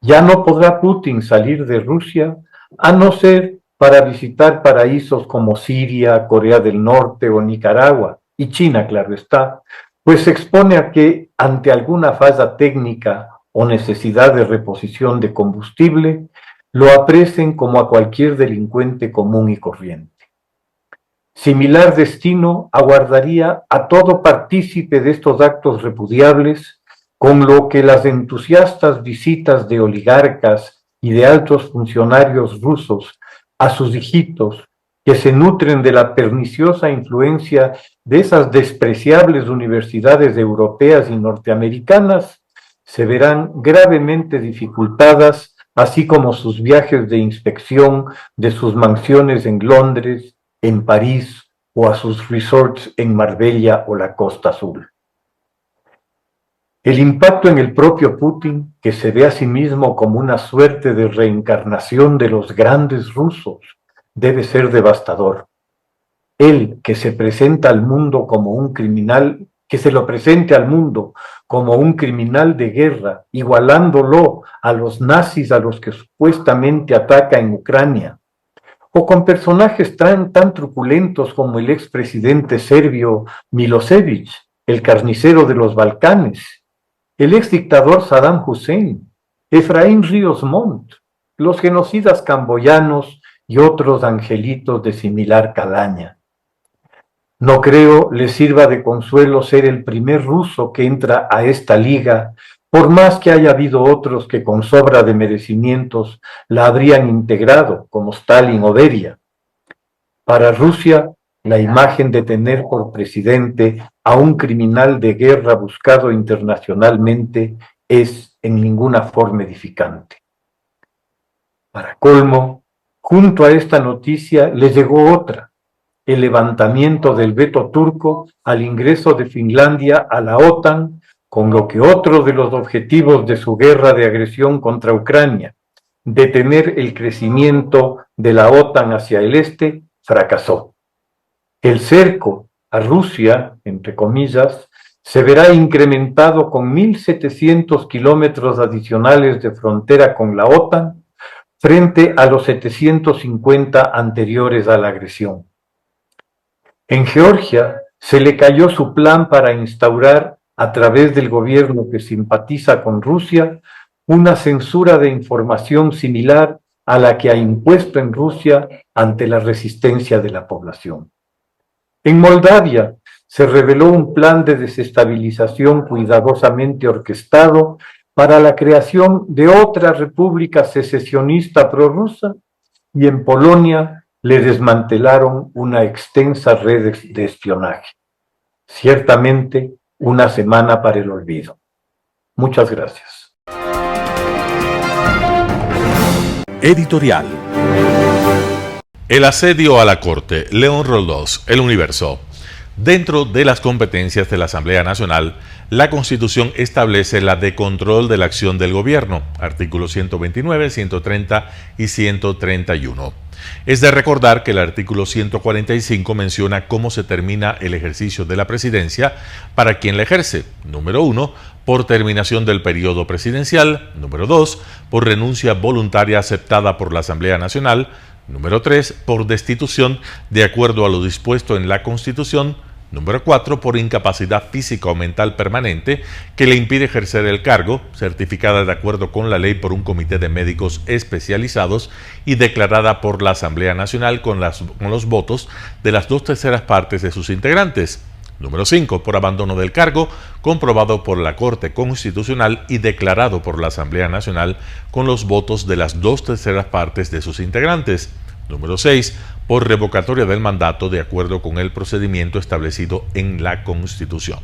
Ya no podrá Putin salir de Rusia a no ser para visitar paraísos como Siria, Corea del Norte o Nicaragua, y China, claro está, pues se expone a que, ante alguna falla técnica o necesidad de reposición de combustible, lo apresen como a cualquier delincuente común y corriente. Similar destino aguardaría a todo partícipe de estos actos repudiables, con lo que las entusiastas visitas de oligarcas y de altos funcionarios rusos a sus hijitos, que se nutren de la perniciosa influencia de esas despreciables universidades europeas y norteamericanas, se verán gravemente dificultadas, así como sus viajes de inspección de sus mansiones en Londres, en París o a sus resorts en Marbella o la Costa Azul. El impacto en el propio Putin, que se ve a sí mismo como una suerte de reencarnación de los grandes rusos, debe ser devastador. Él, que se presenta al mundo como un criminal, que se lo presente al mundo como un criminal de guerra, igualándolo a los nazis a los que supuestamente ataca en Ucrania, o con personajes tan truculentos como el expresidente serbio Milosevic, el carnicero de los Balcanes, el exdictador Saddam Hussein, Efraín Ríos Montt, los genocidas camboyanos y otros angelitos de similar calaña. No creo le sirva de consuelo ser el primer ruso que entra a esta liga, por más que haya habido otros que con sobra de merecimientos la habrían integrado, como Stalin o Beria. Para Rusia, la imagen de tener por presidente a un criminal de guerra buscado internacionalmente es en ninguna forma edificante. Para colmo, junto a esta noticia le llegó otra: el levantamiento del veto turco al ingreso de Finlandia a la OTAN, con lo que otro de los objetivos de su guerra de agresión contra Ucrania, detener el crecimiento de la OTAN hacia el este, fracasó. El cerco a Rusia, entre comillas, se verá incrementado con 1.700 kilómetros adicionales de frontera con la OTAN, frente a los 750 anteriores a la agresión. En Georgia se le cayó su plan para instaurar, a través del gobierno que simpatiza con Rusia, una censura de información similar a la que ha impuesto en Rusia ante la resistencia de la población. En Moldavia se reveló un plan de desestabilización cuidadosamente orquestado para la creación de otra república secesionista prorrusa, y en Polonia le desmantelaron una extensa red de espionaje. Ciertamente, una semana para el olvido. Muchas gracias. Editorial. El asedio a la Corte, León Roldós, El Universo. Dentro de las competencias de la Asamblea Nacional, la Constitución establece la de control de la acción del gobierno, artículos 129, 130 y 131. Es de recordar que el artículo 145 menciona cómo se termina el ejercicio de la presidencia para quien la ejerce. Número 1, por terminación del periodo presidencial. Número 2, por renuncia voluntaria aceptada por la Asamblea Nacional. Número 3, por destitución de acuerdo a lo dispuesto en la Constitución. Número 4, por incapacidad física o mental permanente que le impide ejercer el cargo, certificada de acuerdo con la ley por un comité de médicos especializados y declarada por la Asamblea Nacional con los votos de las 2/3 partes de sus integrantes. Número 5, por abandono del cargo, comprobado por la Corte Constitucional y declarado por la Asamblea Nacional con los votos de las 2/3 partes de sus integrantes. Número 6, por revocatoria del mandato de acuerdo con el procedimiento establecido en la Constitución.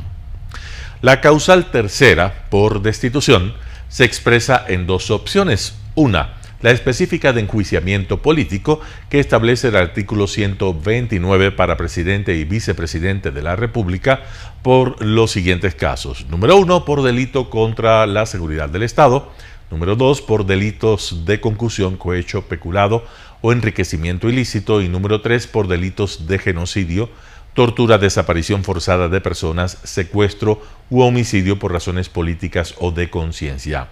La causal tercera, por destitución, se expresa en dos opciones. Una, la específica de enjuiciamiento político que establece el artículo 129 para presidente y vicepresidente de la República por los siguientes casos. Número 1, por delito contra la seguridad del Estado. Número 2, por delitos de concusión, cohecho, peculado o enriquecimiento ilícito. Y número 3, por delitos de genocidio, tortura, desaparición forzada de personas, secuestro u homicidio por razones políticas o de conciencia.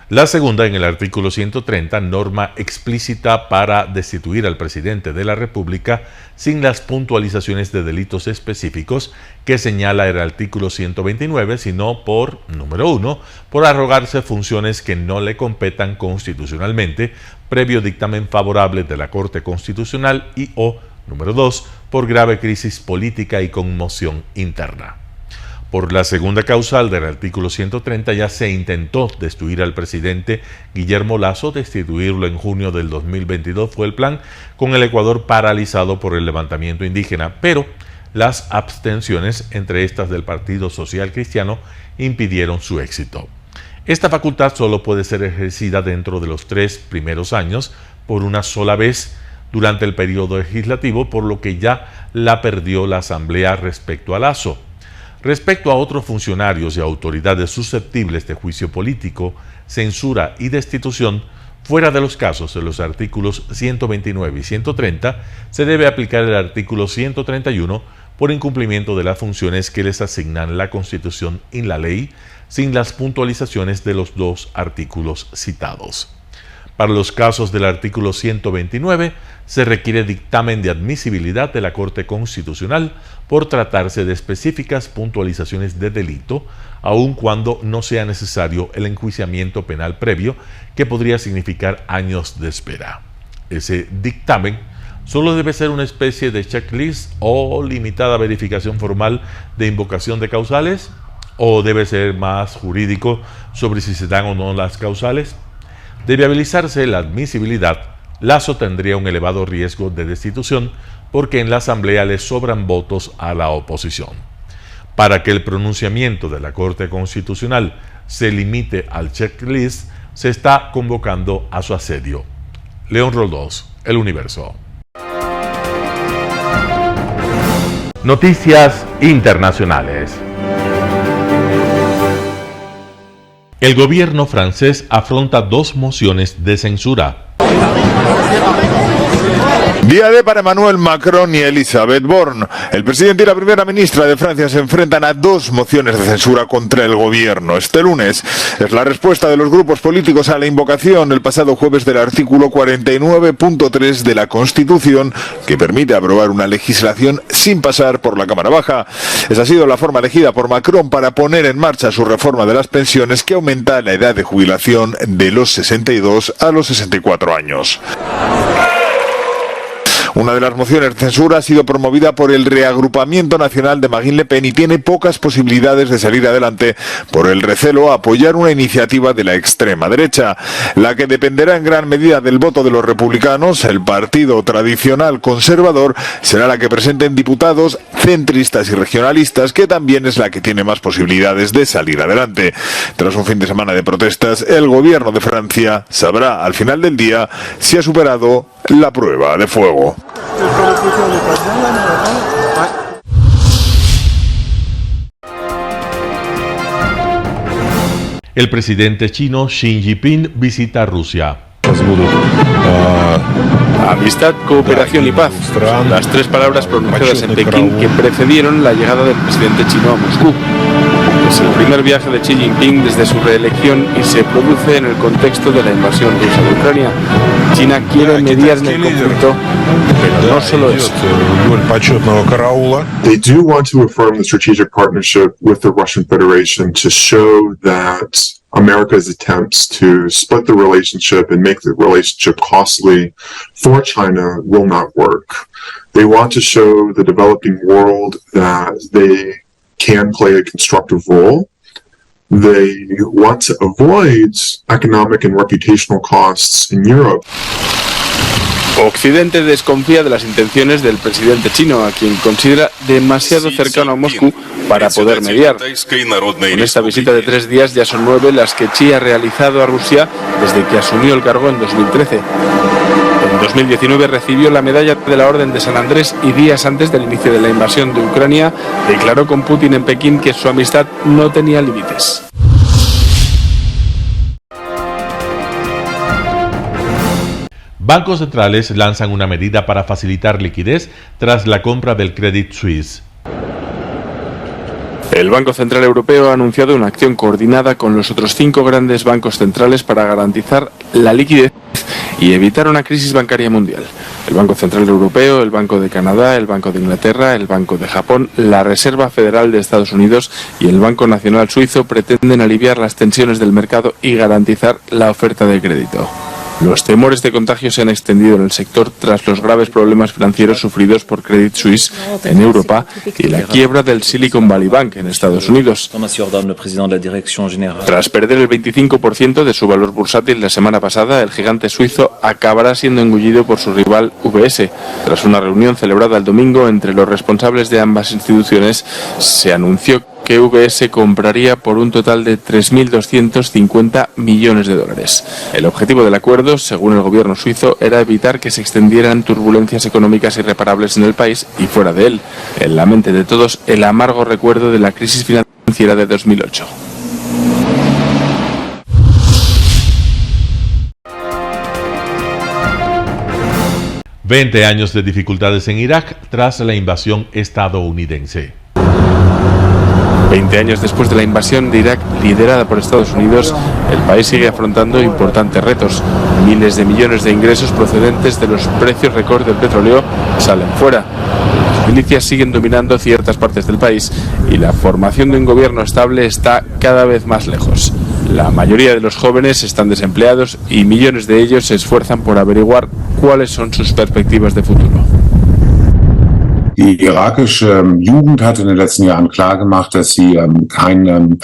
La segunda, en el artículo 130, norma explícita para destituir al presidente de la República sin las puntualizaciones de delitos específicos que señala el artículo 129, sino por, número 1, por arrogarse funciones que no le competan constitucionalmente, previo dictamen favorable de la Corte Constitucional y o, número 2, por grave crisis política y conmoción interna. Por la segunda causal del artículo 130 ya se intentó destituir al presidente Guillermo Lasso. Destituirlo en junio del 2022 fue el plan, con el Ecuador paralizado por el levantamiento indígena, pero las abstenciones, entre estas del Partido Social Cristiano, impidieron su éxito. Esta facultad solo puede ser ejercida dentro de los 3 primeros años por una sola vez durante el periodo legislativo, por lo que ya la perdió la Asamblea respecto a Lasso. Respecto a otros funcionarios y autoridades susceptibles de juicio político, censura y destitución, fuera de los casos de los artículos 129 y 130, se debe aplicar el artículo 131 por incumplimiento de las funciones que les asignan la Constitución y la ley, sin las puntualizaciones de los dos artículos citados. Para los casos del artículo 129, se requiere dictamen de admisibilidad de la Corte Constitucional por tratarse de específicas puntualizaciones de delito, aun cuando no sea necesario el enjuiciamiento penal previo, que podría significar años de espera. Ese dictamen solo debe ser una especie de checklist o limitada verificación formal de invocación de causales, o debe ser más jurídico sobre si se dan o no las causales. De viabilizarse la admisibilidad, Lasso tendría un elevado riesgo de destitución porque en la Asamblea le sobran votos a la oposición. Para que el pronunciamiento de la Corte Constitucional se limite al checklist, se está convocando a su asedio. León Roldós, El Universo. Noticias internacionales. El gobierno francés afronta 2 mociones de censura. Día D para Emmanuel Macron y Elisabeth Borne. El presidente y la primera ministra de Francia se enfrentan a 2 mociones de censura contra el gobierno. Este lunes es la respuesta de los grupos políticos a la invocación el pasado jueves del artículo 49.3 de la Constitución, que permite aprobar una legislación sin pasar por la Cámara Baja. Esa ha sido la forma elegida por Macron para poner en marcha su reforma de las pensiones, que aumenta la edad de jubilación de los 62 a los 64 años. Una de las mociones de censura ha sido promovida por el Reagrupamiento Nacional de Marine Le Pen y tiene pocas posibilidades de salir adelante por el recelo a apoyar una iniciativa de la extrema derecha. La que dependerá en gran medida del voto de los republicanos, el partido tradicional conservador, será la que presenten diputados centristas y regionalistas, que también es la que tiene más posibilidades de salir adelante. Tras un fin de semana de protestas, el gobierno de Francia sabrá al final del día si ha superado la prueba de fuego. El presidente chino Xi Jinping visita Rusia. Amistad, cooperación y paz. Las 3 palabras pronunciadas en Pekín que precedieron la llegada del presidente chino a Moscú. Es el primer viaje de Xi Jinping desde su reelección y se produce en el contexto de la invasión rusa de Ucrania. China quiere mediar en el conflicto, pero no solo eso. They do want to affirm the strategic partnership with the Russian Federation to show that America's attempts to split the relationship and make the relationship costly for China will not work. They want to show the developing world that they can play a constructive role. They want to avoid economic and reputational costs in Europe. Occidente desconfía de las intenciones del presidente chino, a quien considera demasiado cercano a Moscú para poder mediar. Con esta visita de 3 días ya son 9 las que Xi ha realizado a Rusia desde que asumió el cargo en 2013. En 2019 recibió la medalla de la Orden de San Andrés y días antes del inicio de la invasión de Ucrania declaró con Putin en Pekín que su amistad no tenía límites. Bancos centrales lanzan una medida para facilitar liquidez tras la compra del Credit Suisse. El Banco Central Europeo ha anunciado una acción coordinada con los otros 5 grandes bancos centrales para garantizar la liquidez y evitar una crisis bancaria mundial. El Banco Central Europeo, el Banco de Canadá, el Banco de Inglaterra, el Banco de Japón, la Reserva Federal de Estados Unidos y el Banco Nacional Suizo pretenden aliviar las tensiones del mercado y garantizar la oferta de crédito. Los temores de contagio se han extendido en el sector tras los graves problemas financieros sufridos por Credit Suisse en Europa y la quiebra del Silicon Valley Bank en Estados Unidos. Tras perder el 25% de su valor bursátil la semana pasada, el gigante suizo acabará siendo engullido por su rival UBS. Tras una reunión celebrada el domingo entre los responsables de ambas instituciones, se anunció que UBS compraría por un total de 3.250 millones de dólares. El objetivo del acuerdo, según el gobierno suizo, era evitar que se extendieran turbulencias económicas irreparables en el país y fuera de él. En la mente de todos, el amargo recuerdo de la crisis financiera de 2008. «20 años de dificultades en Irak tras la invasión estadounidense». 20 años después de la invasión de Irak liderada por Estados Unidos, el país sigue afrontando importantes retos. Miles de millones de ingresos procedentes de los precios récord del petróleo salen fuera. Las milicias siguen dominando ciertas partes del país y la formación de un gobierno estable está cada vez más lejos. La mayoría de los jóvenes están desempleados y millones de ellos se esfuerzan por averiguar cuáles son sus perspectivas de futuro. Die irakische Jugend hat in den letzten Jahren klargemacht, dass sie kein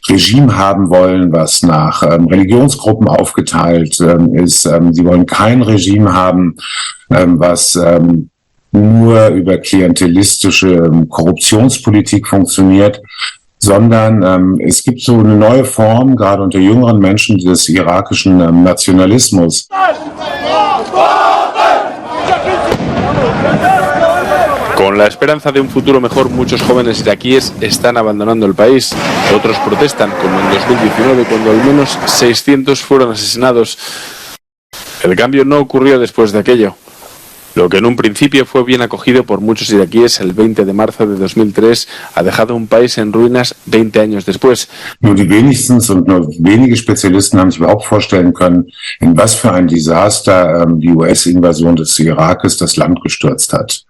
Regime haben wollen, was nach Religionsgruppen aufgeteilt ist. Sie wollen kein Regime haben, was nur über klientelistische Korruptionspolitik funktioniert, sondern es gibt so eine neue Form, gerade unter jüngeren Menschen, des irakischen Nationalismus. Con la esperanza de un futuro mejor, muchos jóvenes iraquíes están abandonando el país. Otros protestan, como en 2019, cuando al menos 600 fueron asesinados. El cambio no ocurrió después de aquello. Lo que en un principio fue bien acogido por muchos iraquíes el 20 de marzo de 2003 ha dejado un país en ruinas 20 años después. Nur die wenigsten und nur wenige Spezialisten haben sich überhaupt vorstellen können, in was für ein Desaster die US-Invasion des Irakes das Land gestürzt hat.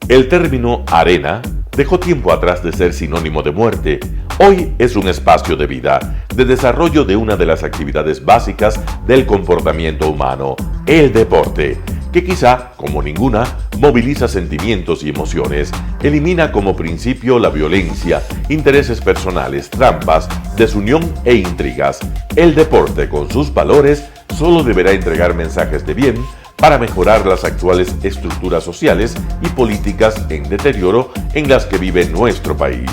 El término arena dejó tiempo atrás de ser sinónimo de muerte. Hoy es un espacio de vida, de desarrollo de una de las actividades básicas del comportamiento humano, el deporte, que quizá, como ninguna, moviliza sentimientos y emociones, elimina como principio la violencia, intereses personales, trampas, desunión e intrigas. El deporte, con sus valores, solo deberá entregar mensajes de bien para mejorar las actuales estructuras sociales y políticas en deterioro en las que vive nuestro país.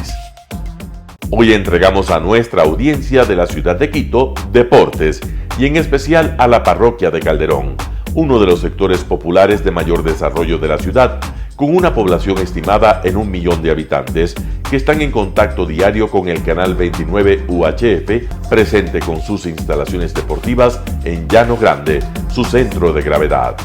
Hoy entregamos a nuestra audiencia de la ciudad de Quito deportes y en especial a la parroquia de Calderón, uno de los sectores populares de mayor desarrollo de la ciudad, con una población estimada en 1 millón de habitantes que están en contacto diario con el canal 29 UHF, presente con sus instalaciones deportivas en Llano Grande, su centro de gravedad.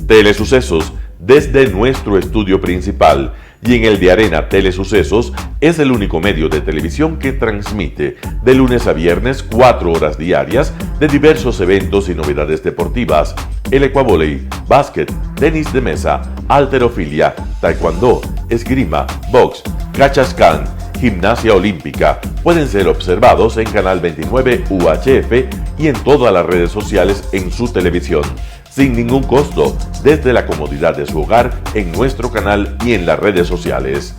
Telesucesos, desde nuestro estudio principal y en el de Arena Telesucesos, es el único medio de televisión que transmite de lunes a viernes 4 horas diarias de diversos eventos y novedades deportivas: el ecuavóley, básquet, tenis de mesa, halterofilia, taekwondo, esgrima, box, cachascán, gimnasia olímpica. Pueden ser observados en Canal 29 UHF y en todas las redes sociales en su televisión, sin ningún costo, desde la comodidad de su hogar, en nuestro canal y en las redes sociales.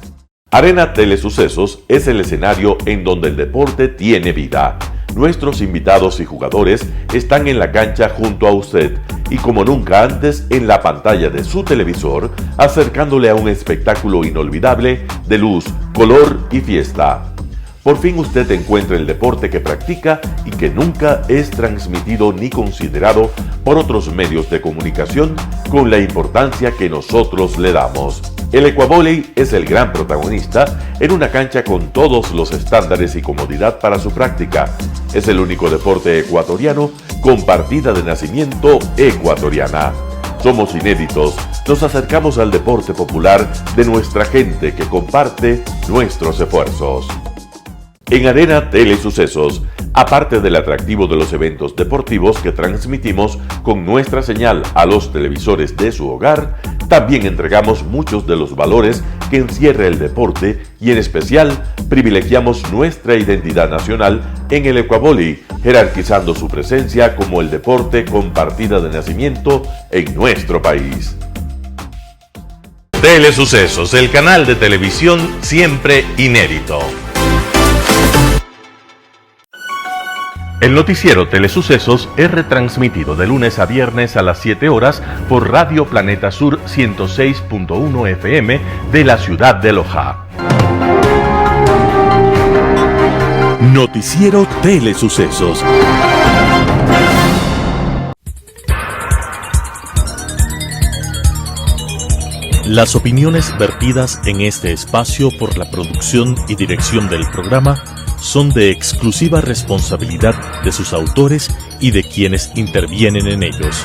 Arena Telesucesos es el escenario en donde el deporte tiene vida. Nuestros invitados y jugadores están en la cancha junto a usted y como nunca antes en la pantalla de su televisor, acercándole a un espectáculo inolvidable de luz, color y fiesta. Por fin usted encuentra el deporte que practica y que nunca es transmitido ni considerado por otros medios de comunicación con la importancia que nosotros le damos. El ecuavóley es el gran protagonista en una cancha con todos los estándares y comodidad para su práctica. Es el único deporte ecuatoriano con partida de nacimiento ecuatoriana. Somos inéditos, nos acercamos al deporte popular de nuestra gente que comparte nuestros esfuerzos. En Arena Telesucesos, aparte del atractivo de los eventos deportivos que transmitimos con nuestra señal a los televisores de su hogar, también entregamos muchos de los valores que encierra el deporte y en especial privilegiamos nuestra identidad nacional en el ecuavóley, jerarquizando su presencia como el deporte con partida de nacimiento en nuestro país. Telesucesos, el canal de televisión siempre inédito. El noticiero Telesucesos es retransmitido de lunes a viernes a las 7 horas por Radio Planeta Sur 106.1 FM de la ciudad de Loja. Noticiero Telesucesos. Las opiniones vertidas en este espacio por la producción y dirección del programa son de exclusiva responsabilidad de sus autores y de quienes intervienen en ellos.